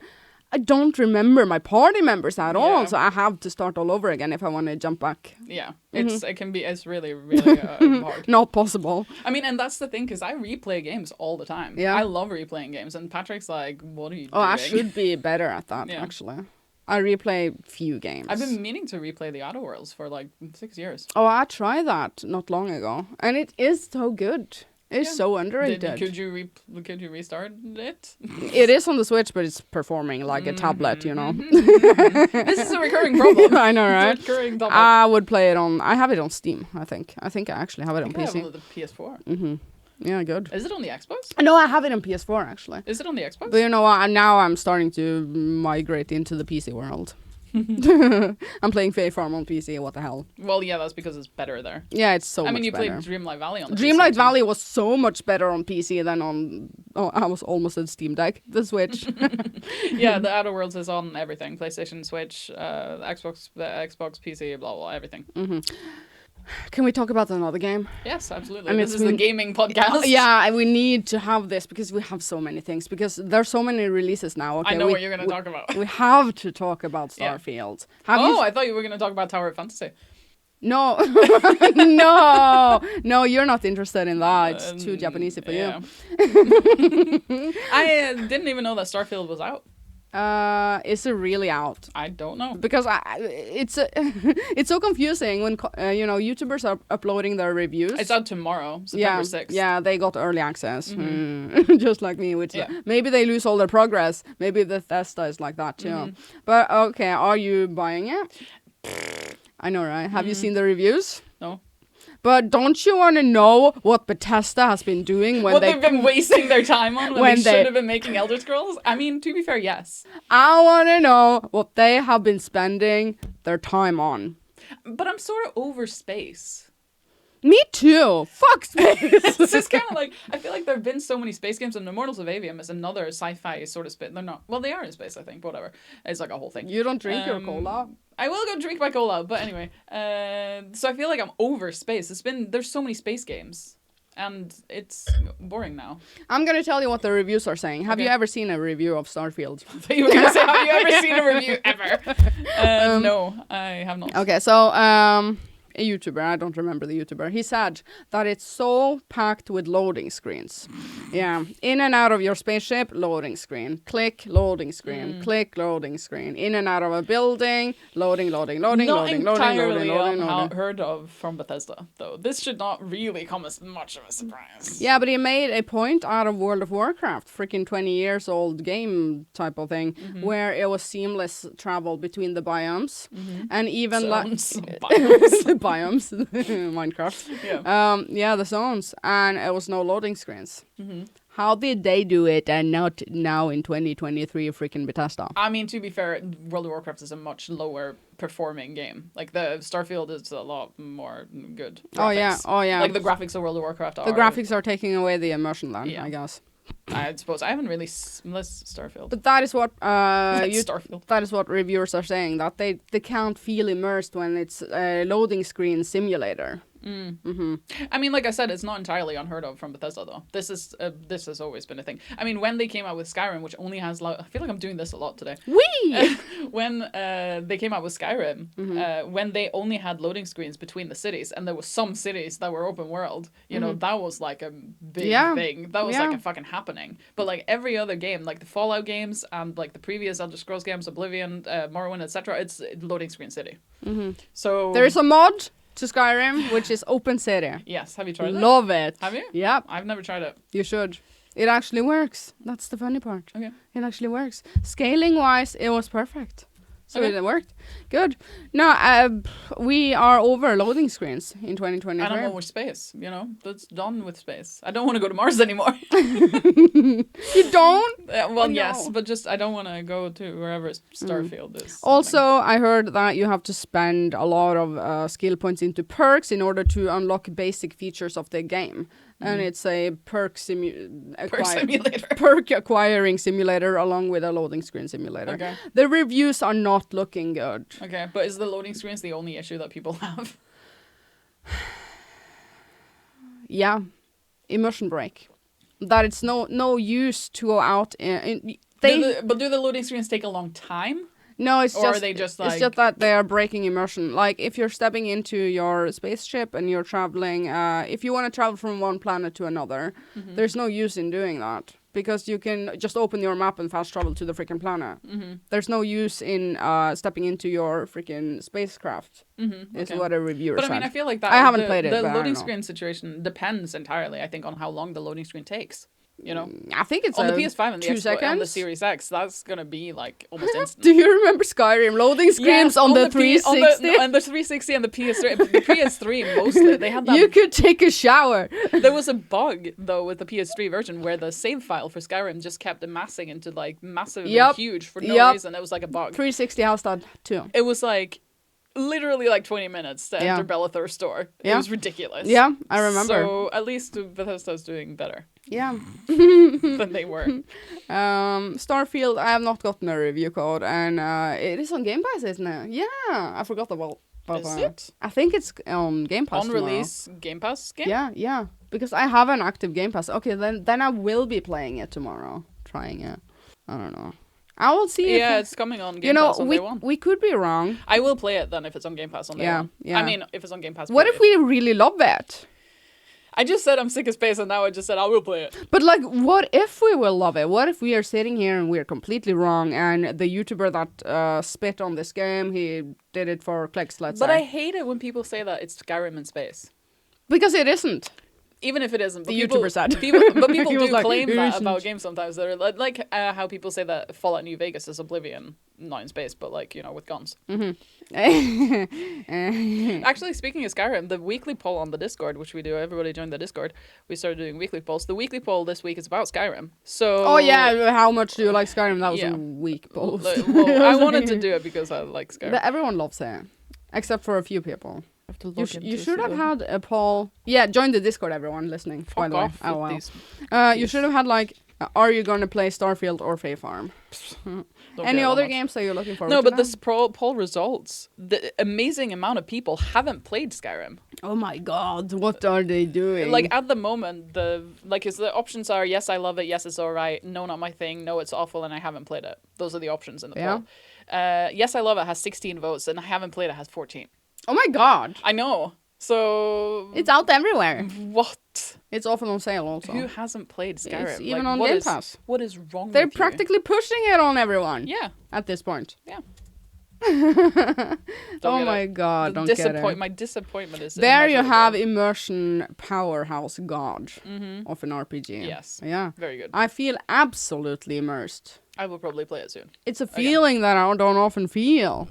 I don't remember my party members at all, so I have to start all over again if I want to jump back. Yeah, it's really really hard. Not possible. I mean, and that's the thing, because I replay games all the time. Yeah. I love replaying games, and Patrick's like, "What are you Oh, doing?" I should be better at that Yeah. actually. I replay few games. I've been meaning to replay the Outer Worlds for like 6 years. Oh, I tried that not long ago, and it is so good. It's so underrated. Could you restart it? It is on the Switch, but it's performing like a tablet, you know. This is a recurring problem. I know, right? It's a recurring topic. I would play it on. I have it on Steam. I think I actually have it on I have PC. it on the PS4. Yeah, good. Is it on the Xbox? No, I have it on PS4 actually. Is it on the Xbox? But you know what? Now I'm starting to migrate into the PC world. I'm playing Fae Farm on PC. What the hell? Well, yeah, that's because it's better there. Yeah, it's so I much mean, you better. played Dreamlight Valley on the Dreamlight PC, too. Valley was so much better on PC than on. Oh, I was almost at Steam Deck. The Switch. Yeah, the Outer Worlds is on everything: PlayStation, Switch, Xbox, PC, blah blah, everything. Can we talk about another game? Yes, absolutely. And This it's is the been- gaming podcast. Yeah, we need to have this because we have so many things. Because there's so many releases now. Okay, I know what you're going to talk about. We have to talk about Yeah. Starfield. I thought you were going to talk about Tower of Fantasy. No, no, you're not interested in that. It's too Japanese for yeah. you. I didn't even know that Starfield was out. Is it really out? I don't know. Because it's so confusing when YouTubers are uploading their reviews. It's out tomorrow, September 6th. Yeah, they got early access, just like me. Which Yeah. maybe they lose all their progress. Maybe Bethesda is like that too. But okay, are you buying it? I know, right? Have you seen the reviews? No. But don't you want to know what Bethesda has been doing when they've been wasting their time on when they should have been making Elder Scrolls? I mean, to be fair, yes. I want to know what they have been spending their time on. But I'm sort of over space. Me too. Fuck space. It's just kind of like, I feel like there have been so many space games, and Immortals of Avium is another sci-fi sort of space. They're not, well, they are in space, I think, but whatever. It's like a whole thing. You don't drink your cola? I will go drink my cola, but anyway. So I feel like I'm over space. There's so many space games, and it's boring now. I'm going to tell you what the reviews are saying. Have Okay. you ever seen a review of Starfield? You were going to say, have you ever seen a review ever? No, I have not. Okay, so a YouTuber, I don't remember the YouTuber, he said that it's so packed with loading screens. Yeah, in and out of your spaceship, loading screen. Click, loading screen. Click, loading screen. In and out of a building, loading. Not entirely unheard of from Bethesda, though. This should not really come as much of a surprise. Yeah, but he made a point out of World of Warcraft, freaking 20 years old game type of thing, where it was seamless travel between the biomes, and even Biomes. biomes, Minecraft. Yeah. The zones, and it was no loading screens. How did they do it, and not now in 2023, freaking Bethesda? I mean, to be fair, World of Warcraft is a much lower performing game. Like, the Starfield is a lot more good graphics. Oh yeah. Like, the graphics of World of Warcraft are... The graphics are taking away the immersion then, Yeah. I guess. I suppose. I haven't really... Unless Starfield. But that is what Starfield. that is what reviewers are saying, that they can't feel immersed when it's a loading screen simulator. I mean, like I said, it's not entirely unheard of from Bethesda, though. This has always been a thing. I mean, when they came out with Skyrim, which only has... I feel like I'm doing this a lot today. Whee! When they came out with Skyrim, when they only had loading screens between the cities, and there was some cities that were open world, you know, that was like a big thing. That was like a fucking happening. But like every other game, like the Fallout games and like the previous Elder Scrolls games, Oblivion, Morrowind, etc., it's loading screen city. So There is a mod to Skyrim, which is open city. yes, have you tried it? Love it. Have you? Yep, I've never tried it. you should. It actually works. That's the funny part. Okay. It actually works. Scaling wise, it was perfect. So Okay. it worked. Good. No, we are over loading screens in 2023. And I'm over space, you know? That's done with space. I don't want to go to Mars anymore. You don't? Well, Oh, no. yes, but just I don't want to go to wherever Starfield is. Also, I heard that you have to spend a lot of skill points into perks in order to unlock basic features of the game. And it's a perk simulator. perk acquiring simulator along with a loading screen simulator. Okay. The reviews are not looking good. Okay, but is the loading screens the only issue that people have? Yeah, immersion break. That it's no use to go out But do the loading screens take a long time? No, it's Or just are they just it's like- just that they are breaking immersion. Like if you're stepping into your spaceship and you're traveling, if you want to travel from one planet to another, there's no use in doing that because you can just open your map and fast travel to the freaking planet. There's no use in stepping into your freaking spacecraft. Is okay. what a reviewer But said. I mean, I feel like that I haven't played it, The but I loading don't know. screen situation depends entirely, I think, on how long the loading screen takes. You know, I think it's on the PS5 and the 2 Xbox, on the seconds. Series X, that's gonna be like almost instant. Do you remember Skyrim loading screens on the 360? on the 360 and the PS3. The PS3 mostly they had that. You could take a shower. There was a bug though with the PS3 version where the save file for Skyrim just kept amassing into like massively Yep. huge for no Yep. reason. It was like a bug. 360 has that too. It was like literally like 20 minutes to Yeah. enter Bellathor's store. It Yeah. was ridiculous. Yeah, I remember. So at least Bethesda's doing better Yeah. than they were. Starfield, I have not gotten a review code, and it is on Game Pass, isn't it? Yeah, I forgot about Is it? I think it's on Game Pass On tomorrow. release Game Pass game? Yeah, because I have an active Game Pass. Okay, then I will be playing it tomorrow, trying it. I don't know. I will see. Yeah, if it's coming on Game Pass on day one. we could be wrong. I will play it then if it's on Game Pass on day Yeah, one. yeah. I mean, if it's on Game Pass. What if we really love it? I just said I'm sick of space, and now I just said I will play it. But like, what if we will love it? What if we are sitting here and we're completely wrong, and the YouTuber that spit on this game, he did it for clicks, let's say. But I hate it when people say that it's Skyrim in space. Because it isn't. Even if it isn't. The YouTuber said. But people He do was like, claim "It that isn't." about games sometimes. They're like how people say that Fallout New Vegas is Oblivion, not in space, but like, you know, with guns. Actually, speaking of Skyrim, the weekly poll on the Discord, which we do, everybody join the Discord, we started doing weekly polls. The weekly poll this week is about Skyrim. So. Oh yeah, how much do you like Skyrim? That was Yeah. a weak post. Well, I wanted to do it because I like Skyrim. Everyone loves it, except for a few people. have to You, you should have had a poll. Yeah, join the Discord, everyone listening. By the way. off Oh, with wow. these. You should have had like, are you gonna play Starfield or Fae Farm? Don't Any care that other much. games that you're looking forward No, to? but now? this poll results, the amazing amount of people haven't played Skyrim. Oh my god, what are they doing? Like at the moment, the options are yes, I love it, yes, it's alright, no, not my thing, no, it's awful, and I haven't played it. Those are the options in the poll. Yes, I love it has 16 votes, and I haven't played it has 14. oh my god, I know. So it's out everywhere. what? It's often on sale also. Who hasn't played Skyrim? It's even Like, on what Game is- Pass. What is wrong They're with practically pushing it on everyone. you? Yeah. At this point. Yeah. Oh get my it. god, don't get it. My disappointment is There you immeasurable. have immersion powerhouse god of an RPG. Yes. Yeah. Very good. I feel absolutely immersed. I will probably play it soon. It's a feeling that I don't often feel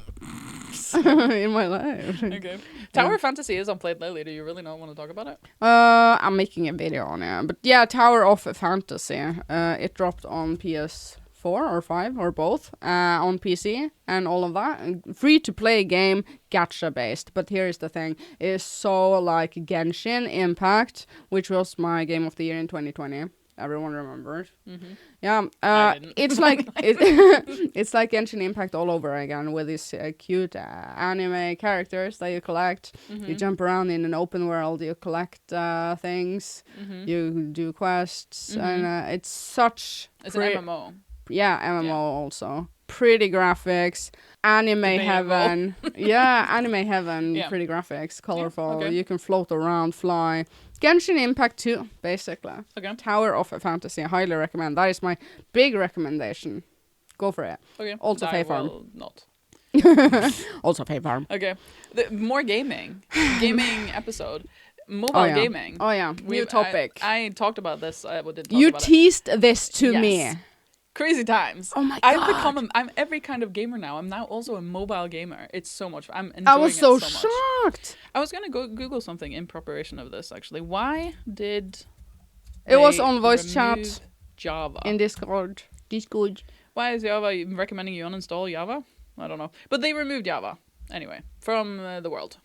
in my life. Okay. Tower Fantasy is unplayed lately. Do you really not want to talk about it? I'm making a video on it. But yeah, Tower of Fantasy. It dropped on PS4 or 5 or both on PC and all of that. Free to play game, gacha based. But here's the thing. It's so like Genshin Impact, which was my game of the year in 2020. Everyone remembers. Mm-hmm. Yeah, I didn't. it's like it's like Genshin Impact all over again with these cute anime characters that you collect. You jump around in an open world. You collect things. You do quests, and it's such. It's an MMO. Yeah, MMO also. Pretty graphics, anime heaven. Yeah, anime heaven. Yeah. Pretty graphics, colorful. okay. You can float around, fly. Genshin Impact 2, basically. Okay. Tower of Fantasy, I highly recommend. That is my big recommendation. Go for it. Okay. Also I Fae Farm. will not. Also Fae Farm. Okay. More gaming. Gaming episode. Mobile gaming. Oh yeah, new topic. I talked about this. I didn't talk You about it. teased this to Yes. me. Crazy times. Oh my I'm every kind of gamer now. I'm now also a mobile gamer. It's so much. I'm enjoying I was so it so much. shocked. I was gonna go Google something in preparation of this. Actually, why did It was they on voice remove chat Java? in Discord. Discord. Why is Java recommending you uninstall Java? I don't know. But they removed Java anyway from the world.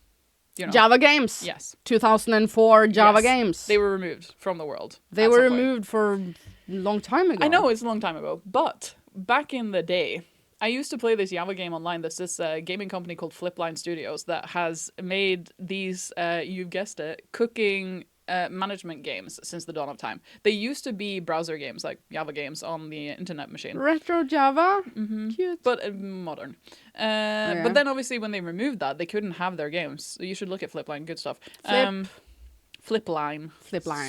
You know. Java games. Yes. 2004 Java Yes. games. They were removed from the world. They at were some point. removed for a long time ago. I know it's a long time ago, but back in the day, I used to play this Java game online. There's this gaming company called Flipline Studios that has made these, you've guessed it, cooking management games since the dawn of time. They used to be browser games, like Java games on the internet machine. Retro Java. Cute. But modern. But then obviously when they removed that, they couldn't have their games. So you should look at Flipline, good stuff. Flipline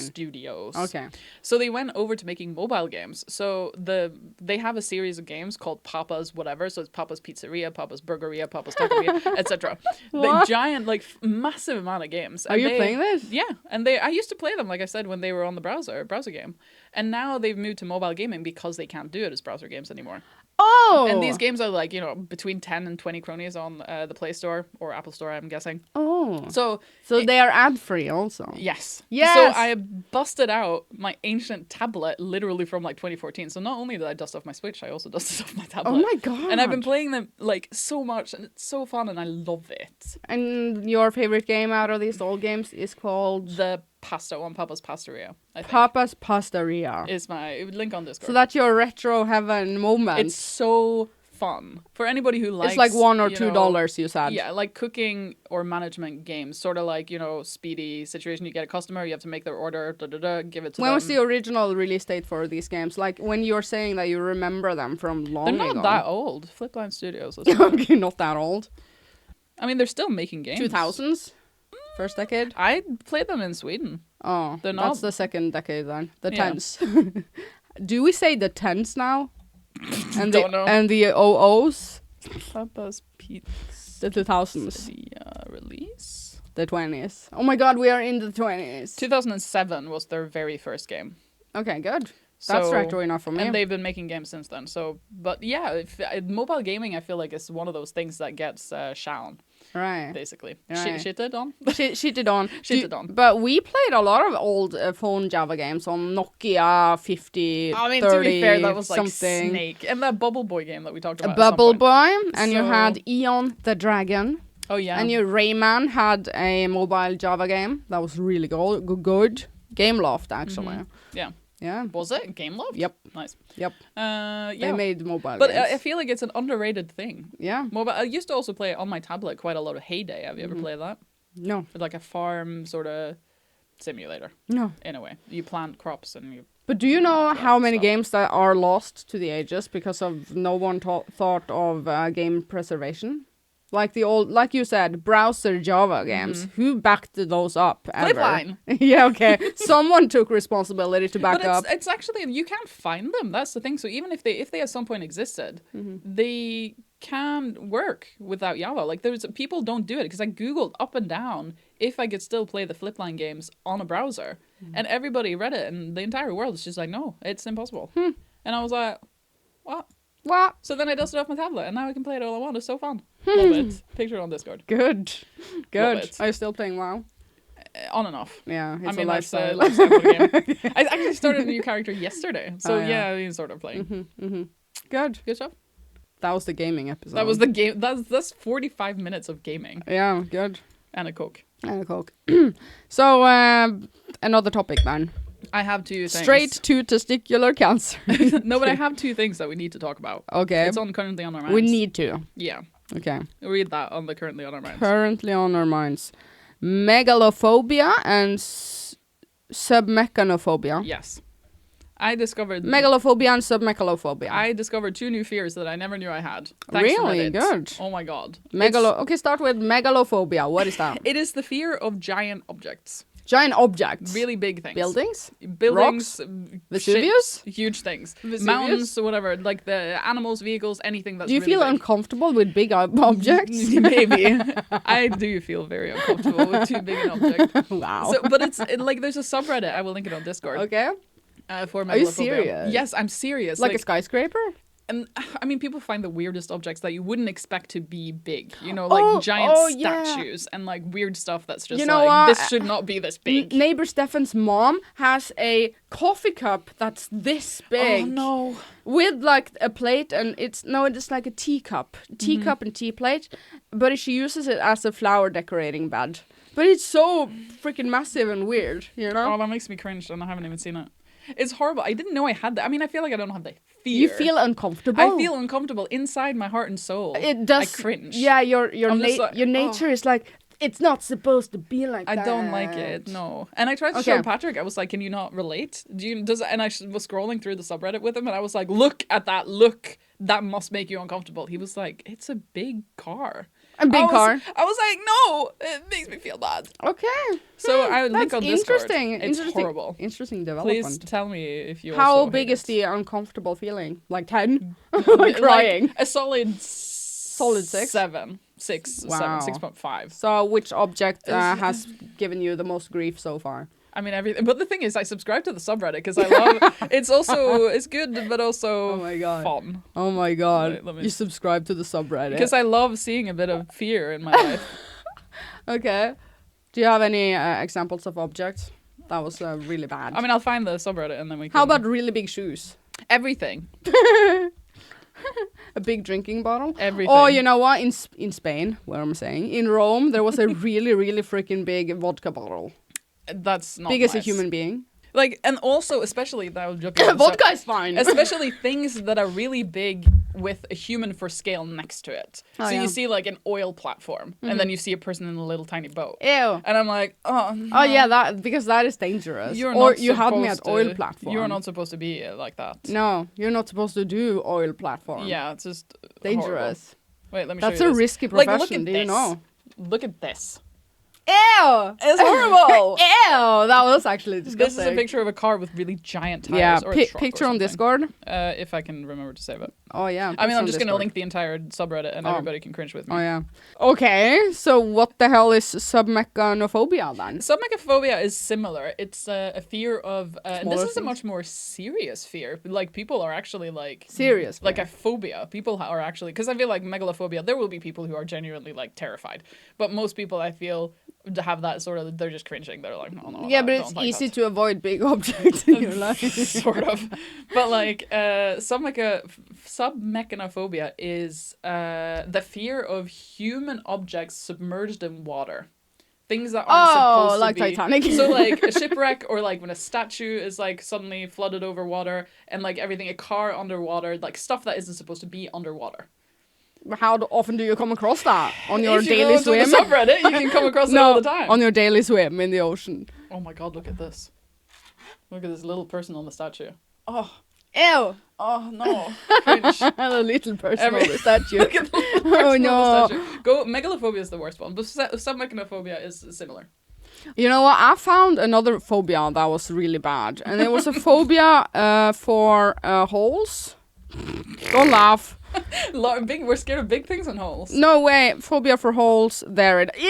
Studios. Okay. So they went over to making mobile games. So they have a series of games called Papa's whatever. So it's Papa's Pizzeria, Papa's Burgeria, Papa's Taqueria, etc. The What? giant, like massive amount of games. Are you playing this? Yeah, and I used to play them, like I said, when they were on the browser game. And now they've moved to mobile gaming because they can't do it as browser games anymore. Oh. And these games are like, between 10 and 20 cronies on the Play Store or Apple Store, I'm guessing. Oh. So they are ad free also. yes. Yes! So I busted out my ancient tablet literally from like 2014. So not only did I dust off my Switch, I also dusted off my tablet. Oh my god. And I've been playing them like so much, and it's so fun, and I love it. And your favorite game out of these old games is called The pasta on Papa's Pastaria, I think, Papa's Pastaria. is my link on Discord. So that's your retro heaven moment. It's so fun for anybody who likes. It's like $1 or you know, $2, you said. Yeah, like cooking or management games, sort of like, speedy situation. You get a customer, you have to make their order, give it to When them. was the original release date for these games? Like when you're saying that you remember them from long They're not ago. that old. Flipline Studios. Okay, not that old. I mean, they're still making games. 2000s? First decade? I played them in Sweden. Oh, They're that's not- the second decade then. The Yeah. tens. Do we say the tens now? And Don't know. And the OOs? Papa's Pizza The 2000s. release. The 20s. Oh my god, we are in the 20s. 2007 was their very first game. Okay, good. That's So- retro enough for me. And they've been making games since then. So, but yeah, mobile gaming, I feel like is one of those things that gets shown, Right. basically. Right. Shitted on. Shitted on. Shitted on. But we played a lot of old phone Java games on Nokia 50, I mean, 30, to be fair, that was like something. Snake. And that Bubble Boy game that we talked A about. at some Bubble point. Boy, and you So- had Eon the Dragon, Oh, yeah. and Rayman had a mobile Java game that was really good. Gameloft, actually. Yeah. Yeah. Was it? Gameloft? Yep. Nice. Yep. Yeah. They made mobile But games. I feel like it's an underrated thing. Yeah. Mobile. I used to also play on my tablet quite a lot of Heyday. Have you ever played that? No. It's like a farm sort of simulator No. in a way. You plant crops and you. But do you know how many stuff. games that are lost to the ages because of no one thought of game preservation? Like the old, like you said, browser Java games. Who backed those up ever? Flipline. Yeah, okay. Someone took responsibility to back But up. it's actually you can't find them. That's the thing. So even if they at some point existed, they can work without Java. Like people don't do it because I googled up and down if I could still play the Flipline games on a browser, and everybody read it, and the entire world is just like, no, it's impossible. And I was like, what? What? So then I dusted off my tablet, and now I can play it all I want. It's so fun. Love it. Picture it on Discord. Good. Good. it. Are you still playing WoW? On and off. Yeah, it's I mean, a that's lifestyle. a lifestyle for the game. I actually started a new character yesterday, so Oh, yeah. yeah, I mean, sort of playing. Good. Good stuff. That was the gaming episode. That was the game. That's 45 minutes of gaming Yeah, good. and a Coke. And a Coke. So, another topic then. I have two things. Straight to testicular cancer. No, but I have two things that we need to talk about. Okay. It's currently on our minds. We need to. Yeah. Okay. Read that on the currently on our minds. Currently on our minds. Megalophobia and submechanophobia. Yes. I discovered Megalophobia and submechanophobia. I discovered two new fears that I never knew I had. Thanks to Really? Reddit. Good. Oh my god. Okay, start with megalophobia. What is that? It is the fear of giant objects. Giant objects. Really big things. Buildings? Buildings, Vesuvius? ships, huge things, Vesuvius? mountains, whatever, like the animals, vehicles, anything that's. Do you really feel big. uncomfortable with big objects? Maybe. I do feel very uncomfortable with too big an object. Wow. So, but like there's a subreddit. I will link it on Discord. Okay. For Are you megalophobia. serious? Yes, I'm serious. Like a skyscraper? and I mean, people find the weirdest objects that you wouldn't expect to be big. You know, like giant yeah. statues and like weird stuff that's just You know like what? this should not be this big. Neighbor Stefan's mom has a coffee cup that's this big. Oh no. With like a plate and it's like a teacup. Teacup and tea plate. But she uses it as a flower decorating bed. But it's so freaking massive and weird, you know? Oh, that makes me cringe, and I haven't even seen it. It's horrible. I didn't know I had that. I mean, I feel like I don't have the fear. You feel uncomfortable. I feel uncomfortable inside my heart and soul. It does. I cringe. Yeah, your I'm just like, nature is like, it's not supposed to be like I that. don't like it. No. And I tried to show Patrick. I was like, "Can you not relate? And I was scrolling through the subreddit with him, and I was like, "Look at that! Look, that must make you uncomfortable." He was like, "It's a big car." A big car. I was like, "No, it makes me feel bad." Okay. So I link on Discord. Interesting. It's horrible. Interesting development. Please tell me if you. How also big hate is it. the uncomfortable feeling? Like 10? Like, Crying. a solid 6? 7, 6, Wow. 7, 6.5. So which object has given you the most grief so far? I mean everything, but the thing is, I subscribe to the subreddit because I love. it's good, but also Oh my God. fun. Oh my god. Wait, let me- You subscribe to the subreddit. Because I love seeing a bit of fear in my life. Okay. Do you have any examples of objects? That was really bad. I mean, I'll find the subreddit and then we can. How about really big shoes? everything? A big drinking bottle? Everything. Oh, you know what? In Spain, where I'm saying, in Rome, there was a really, really freaking big vodka bottle. That's not Big as a nice. human being. Like, and also, especially that was joking. Vodka is fine. Especially things that are really big with a human for scale next to it. Oh, so yeah. you see like an oil platform, and then you see a person in a little tiny boat. Ew. And I'm like, oh, no. Oh yeah, that is dangerous. You're or not you had me at supposed oil to- platform. You're not supposed to be like that. No, you're not supposed to do oil platform. Yeah, it's just Dangerous. horrible. Wait, let me That's show you a this. risky Like, profession. look at Do you this. know? Look at this. Ew! It's horrible. Ew! That was actually This disgusting. is a picture of a car with really giant tires. Yeah, or a truck picture or on something. Discord. If I can remember to save it. Oh yeah. I mean, picture I'm on just going to Discord. link the entire subreddit and everybody can cringe with me. Oh yeah. Okay, so what the hell is submechanophobia then? Submechaphobia is similar. It's a fear of... and this Smaller is a things. much more serious fear. Like, people are actually like... Serious Like fear. a phobia. People are actually... Because I feel like megalophobia, there will be people who are genuinely like terrified. But most people I feel to have that sort of... They're just cringing. They're like, no, Yeah, I but don't it's like easy that. to avoid big objects in your life. Sort of. But like submechanophobia is the fear of human objects submerged in water. Things that aren't supposed like to be. Titanic. So like a shipwreck, or like when a statue is like suddenly flooded over water, and like everything, a car underwater, like stuff that isn't supposed to be underwater. How often do you come across that? On your If you daily go to swim? the subreddit, you can come across it all the time. On your daily swim in the ocean. Oh my god, look at this. Look at this little person on the statue. Oh, Ew! oh no. Cringe. The little person Every- on the statue. Look at the little Oh person no. on the statue. Megalophobia is the worst one, but submechanophobia is similar. You know what? I found another phobia that was really bad. And it was a phobia for holes. Don't laugh. We're scared of big things and holes. No way. Phobia for holes. There it. Ew! Ew!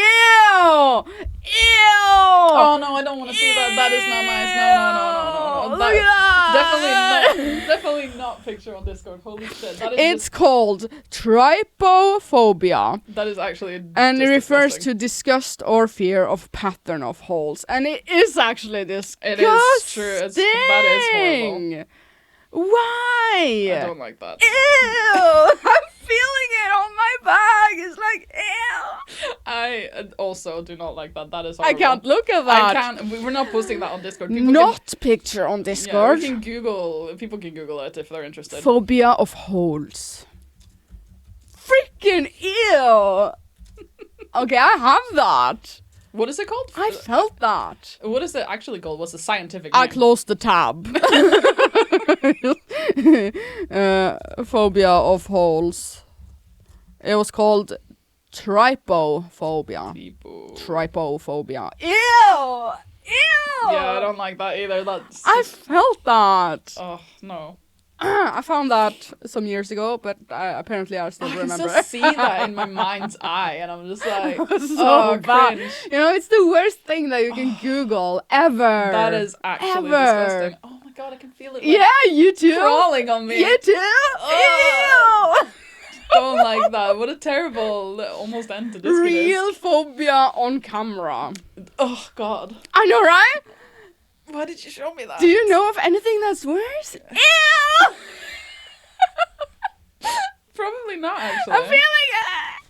Oh no, I don't want to see that. That is not nice. No. Look at that! Definitely not picture on Discord. Holy shit. That is It's called trypophobia. that is actually And it just refers disgusting. to disgust or fear of pattern of holes. And it is actually disgusting. It is true. That is horrible. Why? I don't like that. Ew! I'm feeling it on my back. It's like, ew. I also do not like that. That is I horrible. can't look at I that. can't. We're not posting that on Discord. People Not picture on can, Discord. yeah, we can Google. People can Google it if they're interested. Phobia of holes. Freaking ew. Okay, I have that. What is it called? I felt that. What is it actually called? What's the scientific I name? closed the tab. Phobia of holes. It was called trypophobia. People. Trypophobia. Ew! Ew! Yeah, I don't like that either. That's. I felt that. Oh no. I found that some years ago, but apparently I still I can remember. still see that in my mind's eye, and I'm just like, So oh, bad. cringe. You know, it's the worst thing that you can Google ever. That is actually Ever. disgusting. Oh my god, I can feel it. Like, Yeah, you too. crawling on me. You too. Ew. Don't like that. What a terrible almost end to this. Real phobia on camera. Oh god. I know, right? Why did you show me that? Do you know of anything that's worse? Ew! Probably not actually. I'm feeling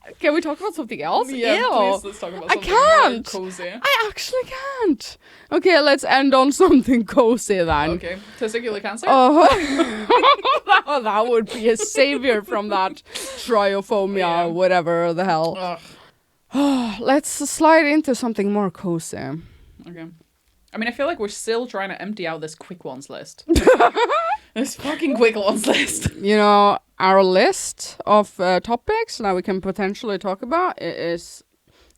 it. Can we talk about something else? Yeah, Ew. please let's talk about I something more can't. cozy. I actually can't. Okay, let's end on something cozy then. Okay. Testicular cancer? Oh, that would be a savior from that triophobia, Yeah. whatever the hell. Ugh. Let's slide into something more cozy. Okay. I mean, I feel like we're still trying to empty out this quick ones list. This fucking quick ones list. You know, our list of topics that we can potentially talk about it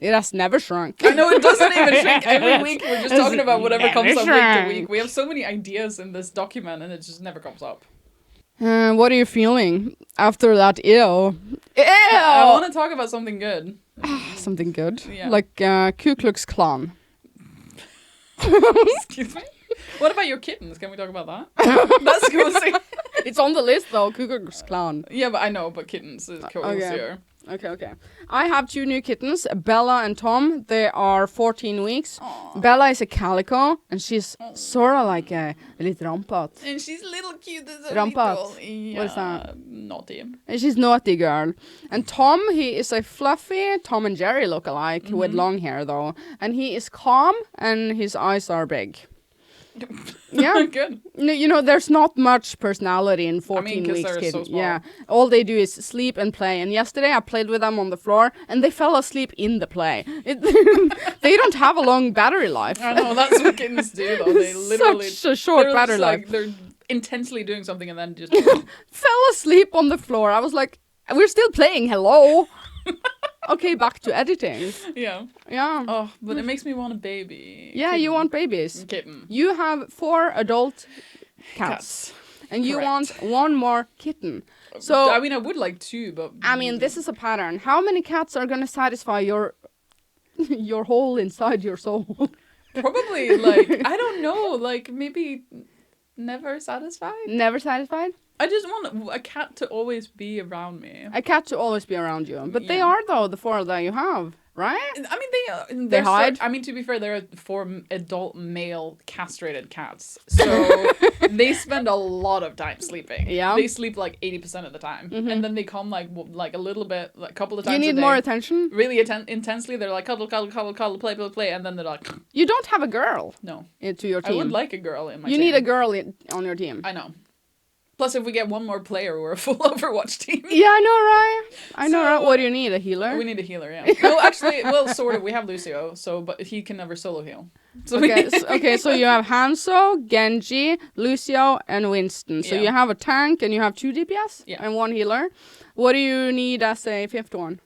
has never shrunk. I know it doesn't even shrink every week. We're just talking about whatever Never comes up week to shrunk. week. We have so many ideas in this document, and it just never comes up. What are you feeling after that? Ew. I want to talk about something good. Something good. Yeah. Like Ku Klux Klan. Excuse me? What about your kittens? Can we talk about that? That's cozy. It's on the list though, Ku Klux Klan. Yeah, but I know, but kittens is cozier. Okay. I have 2 new kittens, Bella and Tom. They are 14 weeks. Aw. Bella is a calico, and she's sort of like a little rampart. And she's little cute as a Rampat. little. Yeah, What is that? Naughty. And she's naughty girl. And Tom, he is a fluffy Tom and Jerry lookalike with long hair though. And he is calm, and his eyes are big. Yeah. Good. No, you know, there's not much personality in 14 'cause weeks they're kid. so small. Yeah. All they do is sleep and play. And yesterday I played with them on the floor and they fell asleep in the play. They don't have a long battery life. I know, that's what kittens do though. They literally... Such a short they're battery just, life. like, they're intensely doing something and then just... Fell asleep on the floor. I was like, we're still playing, hello. Okay, back to editing. Yeah. Yeah. Oh, but it makes me want a baby. Yeah, you want babies. Kitten. You have 4 adult cats. And you want one more kitten. So I mean, I would like 2, but I mean, this is a pattern. How many cats are gonna satisfy your your hole inside your soul? probably like I don't know, like maybe never satisfied. Never satisfied? I just want a cat to always be around me. A cat to always be around you. But they are though the 4 that you have, right? I mean, they hide. I mean, to be fair, there are 4 adult male castrated cats, so they spend a lot of time sleeping. Yeah, they sleep like 80% of the time, and then they come like a little bit, like a couple of times. You need a day, more attention. Really intensely. They're like cuddle, cuddle, cuddle, cuddle, play, play, play, and then they're like. You don't have a girl. No. Into your team. I would like a girl in my. You team. need a girl on your team. I know. Plus, if we get one more player, we're a full Overwatch team. Yeah, I know, right? I know, right? What do you need? A healer? We need a healer, yeah. No, actually, well, sort of. We have Lucio, but he can never solo heal. So okay, so you have Hanzo, Genji, Lucio, and Winston. So you have a tank, and you have 2 DPS, and 1 healer. What do you need as a 5th one?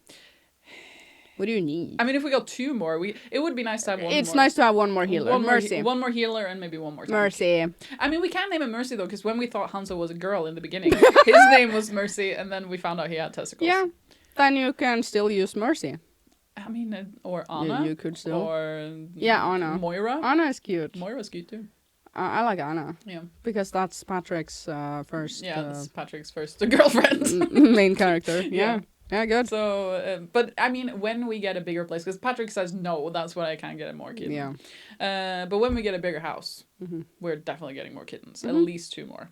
What do you need? I mean, if we got 2 more, it would be nice to have one more. It's nice to have one more healer. Mercy. One more healer and maybe one more tank. Mercy. I mean, we can't name him Mercy, though, because when we thought Hanzo was a girl in the beginning, his name was Mercy, and then we found out he had testicles. Yeah. Then you can still use Mercy. I mean, or Anna. You could still. Or... Yeah, Anna. Moira. Anna is cute. Moira's cute, too. I like Anna. Yeah. Because that's Patrick's first... Yeah, that's Patrick's first girlfriend. main character. Yeah. Yeah, good. So, but I mean, when we get a bigger place, because Patrick says no, that's when I can get more kittens. Yeah. But when we get a bigger house, we're definitely getting more kittens. At least 2 more.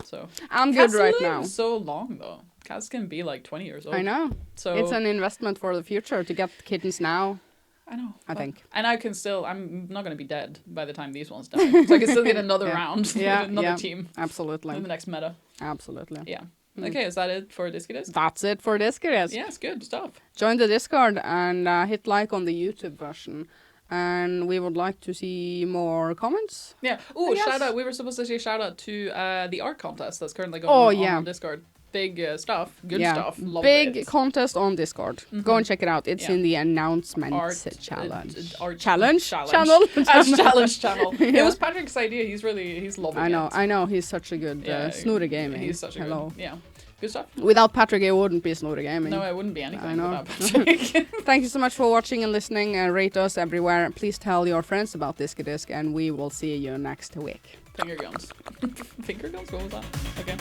So I'm good right now. So long though. Cats can be like 20 years old. I know. So it's an investment for the future to get kittens now. I know. I think. And I'm not going to be dead by the time these ones die. So I can still get another round with another team. Absolutely. In the next meta. Absolutely. Yeah. Okay, is that it for Diskydisk? That's it for Diskydisk. Yes, good stuff. Join the Discord and hit like on the YouTube version. And we would like to see more comments. Yeah. Oh, shout out. We were supposed to say shout out to the art contest that's currently going on Discord. Big stuff. Good stuff. Love Big it. contest on Discord. Go and check it out. It's in the announcements challenge. Challenge channel. Challenge channel. It was Patrick's idea. He's loving it. I know. He's such a good Snooty Gaming. He's such a good. Yeah. Good stuff. Without Patrick, it wouldn't be Snooty Gaming. No, it wouldn't be anything I know. without Patrick. Thank you so much for watching and listening. Rate us everywhere. Please tell your friends about Diskydisk, and we will see you next week. Finger guns. Finger guns? What was that? Okay.